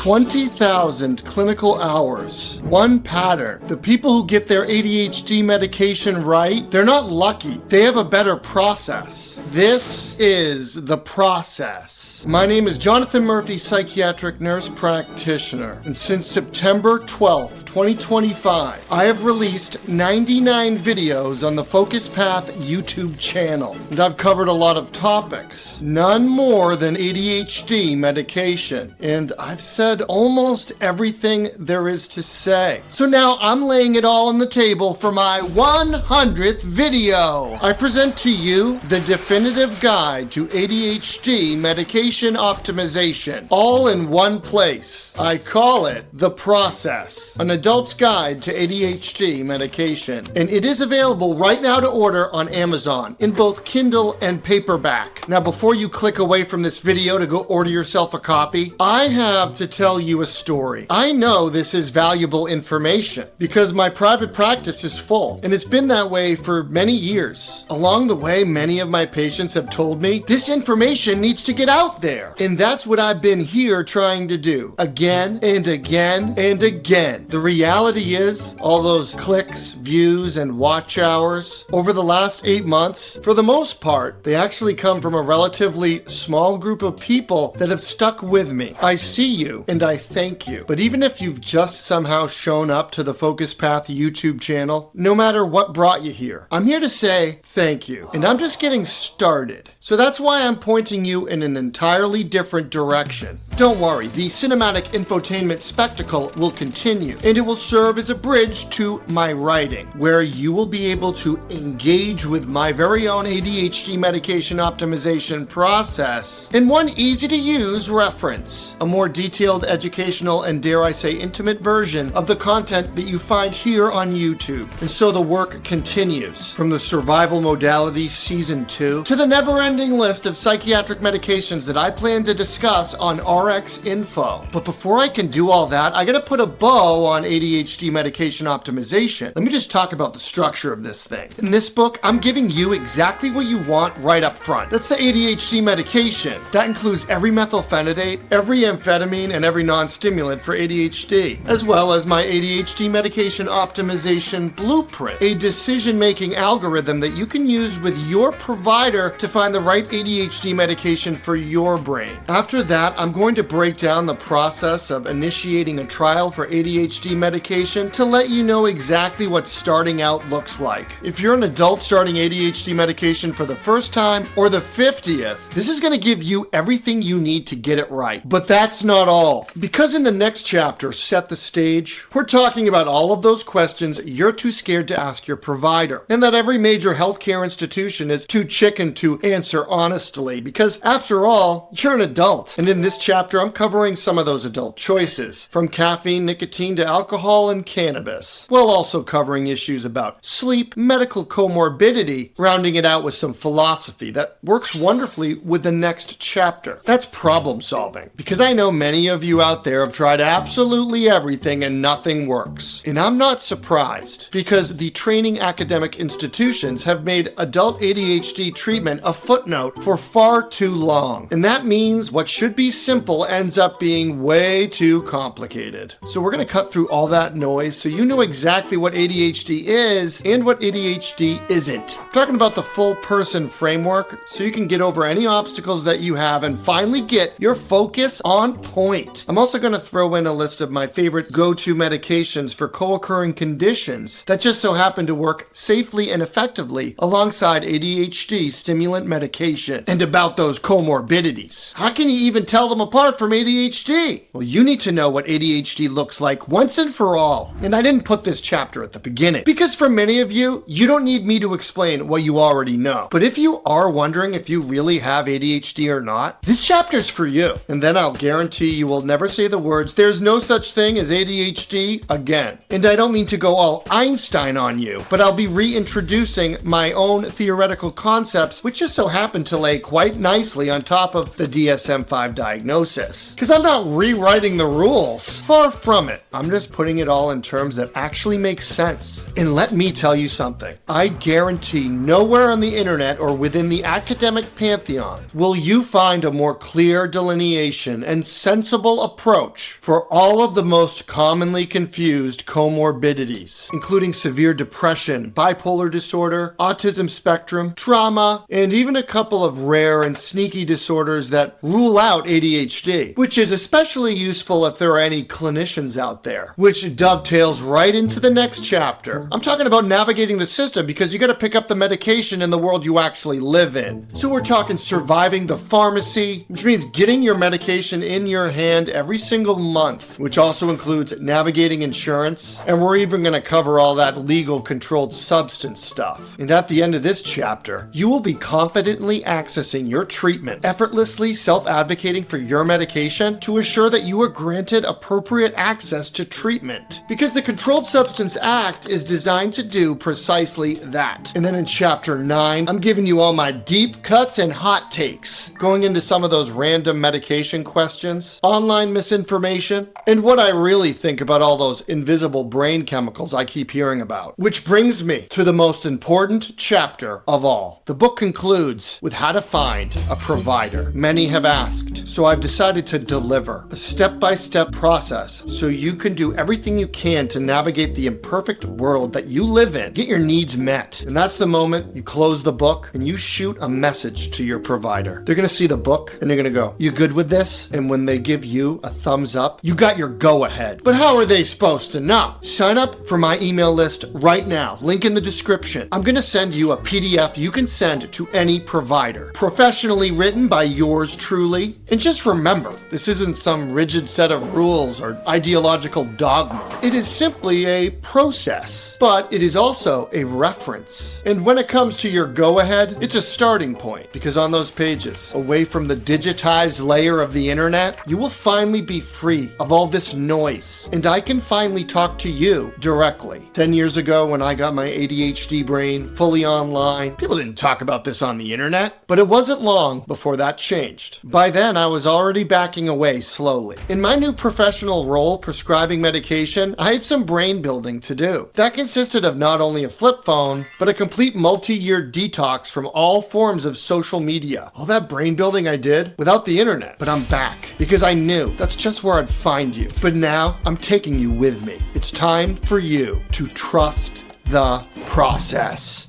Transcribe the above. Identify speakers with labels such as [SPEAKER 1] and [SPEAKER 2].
[SPEAKER 1] 20,000 clinical hours. One pattern. The people who get their ADHD medication right, they're not lucky. They have a better process. This is the process. My name is Jonathan Murphy, psychiatric nurse practitioner. And since September 12th, 2025, I have released 99 videos on the Focus Path YouTube channel. And I've covered a lot of topics, none more than ADHD medication. And I've said almost everything there is to say. So now I'm laying it all on the table for my 100th video. I present to you the definitive guide to ADHD medication optimization, all in one place. I call it The Process, an adult's guide to ADHD medication. And it is available right now to order on Amazon in both Kindle and paperback. Now, before you click away from this video to go order yourself a copy, I have to tell you a story. I know this is valuable information because my private practice is full, and it's been that way for many years. Along the way, many of my patients have told me this information needs to get out there. And that's what I've been here trying to do again and again and again. The reality is, all those clicks, views, and watch hours over the last 8 months, for the most part, they actually come from a relatively small group of people that have stuck with me. I see you and I thank you. But even if you've just somehow shown up to the Focus Path YouTube channel, no matter what brought you here, I'm here to say thank you. And I'm just getting started. So that's why I'm pointing you in an entirely different direction. Don't worry, the cinematic infotainment spectacle will continue, and it will serve as a bridge to my writing, where you will be able to engage with my very own ADHD medication optimization process in one easy-to-use reference, a more detailed, educational, and dare I say intimate version of the content that you find here on YouTube. And so the work continues, from the Survival Modality Season 2 to the never-ending list of psychiatric medications that I plan to discuss on RX Info. But before I can do all that, I gotta put a bow on ADHD medication optimization. Let me just talk about the structure of this thing. In this book, I'm giving you exactly what you want right up front. That's the ADHD medication. That includes every methylphenidate, every amphetamine, and every non-stimulant for ADHD, as well as my ADHD medication optimization blueprint, a decision-making algorithm that you can use with your provider to find the right ADHD medication for your brain. After that, I'm going to break down the process of initiating a trial for ADHD medication to let you know exactly what starting out looks like. If you're an adult starting ADHD medication for the first time or the 50th, this is going to give you everything you need to get it right. But that's not all. Because in the next chapter, Set the Stage, we're talking about all of those questions you're too scared to ask your provider, and that every major healthcare institution is too chicken to answer honestly, because after all, you're an adult. And in this chapter, I'm covering some of those adult choices, from caffeine, nicotine, to alcohol and cannabis, while also covering issues about sleep, medical comorbidity, rounding it out with some philosophy that works wonderfully with the next chapter. That's problem solving, because I know many of you out there have tried absolutely everything and nothing works. And I'm not surprised, because the training academic institutions have made adult ADHD treatment a footnote for far too long. And that means what should be simple ends up being way too complicated. So we're going to cut through all that noise so you know exactly what ADHD is and what ADHD isn't. I'm talking about the full person framework so you can get over any obstacles that you have and finally get your focus on point. I'm also going to throw in a list of my favorite go-to medications for co-occurring conditions that just so happen to work safely and effectively alongside ADHD stimulant medication, and about those comorbidities. How can you even tell them apart from ADHD? Well, you need to know what ADHD looks like once and for all. And I didn't put this chapter at the beginning, because for many of you, you don't need me to explain what you already know. But if you are wondering if you really have ADHD or not, this chapter's for you. And then I'll guarantee you will never say the words, "There's no such thing as ADHD," again. And I don't mean to go all Einstein on you, but I'll be reintroducing my own theoretical concepts, which just so happen to lay quite nicely on top of the DSM-5 diagnosis. Because I'm not rewriting the rules. Far from it. I'm just putting it all in terms that actually make sense. And let me tell you something. I guarantee nowhere on the internet or within the academic pantheon will you find a more clear delineation and sensible affordable approach for all of the most commonly confused comorbidities, including severe depression, bipolar disorder, autism spectrum, trauma, and even a couple of rare and sneaky disorders that rule out ADHD, which is especially useful if there are any clinicians out there, which dovetails right into the next chapter. I'm talking about navigating the system because you got to pick up the medication in the world you actually live in. So we're talking surviving the pharmacy, which means getting your medication in your hand every single month, which also includes navigating insurance, and we're even going to cover all that legal controlled substance stuff. And at the end of this chapter, you will be confidently accessing your treatment, effortlessly self-advocating for your medication to assure that you are granted appropriate access to treatment. Because the Controlled Substance Act is designed to do precisely that. And then in chapter 9, I'm giving you all my deep cuts and hot takes, going into some of those random medication questions, online misinformation, and what I really think about all those invisible brain chemicals I keep hearing about. Which brings me to the most important chapter of all. The book concludes with how to find a provider. Many have asked, so I've decided to deliver a step-by-step process so you can do everything you can to navigate the imperfect world that you live in. Get your needs met. And that's the moment you close the book and you shoot a message to your provider. They're going to see the book and they're going to go, "You good with this?" And when they give you a thumbs up, you got your go-ahead. But how are they supposed to know? Sign up for my email list right now. Link in the description. I'm going to send you a PDF you can send to any provider. Professionally written by yours truly. And just remember, this isn't some rigid set of rules or ideological dogma. It is simply a process, but it is also a reference. And when it comes to your go-ahead, it's a starting point, because on those pages, away from the digitized layer of the internet, you will finally be free of all this noise, and I can finally talk to you directly. 10 years ago, when I got my ADHD brain fully online, people didn't talk about this on the internet, but it wasn't long before that changed. By then, I was already backing away slowly. In my new professional role prescribing medication, I had some brain building to do. That consisted of not only a flip phone, but a complete multi-year detox from all forms of social media. All that brain building I did without the internet. But I'm back because I knew that's just where I'd find you. But now I'm taking you with me. It's time for you to trust the process.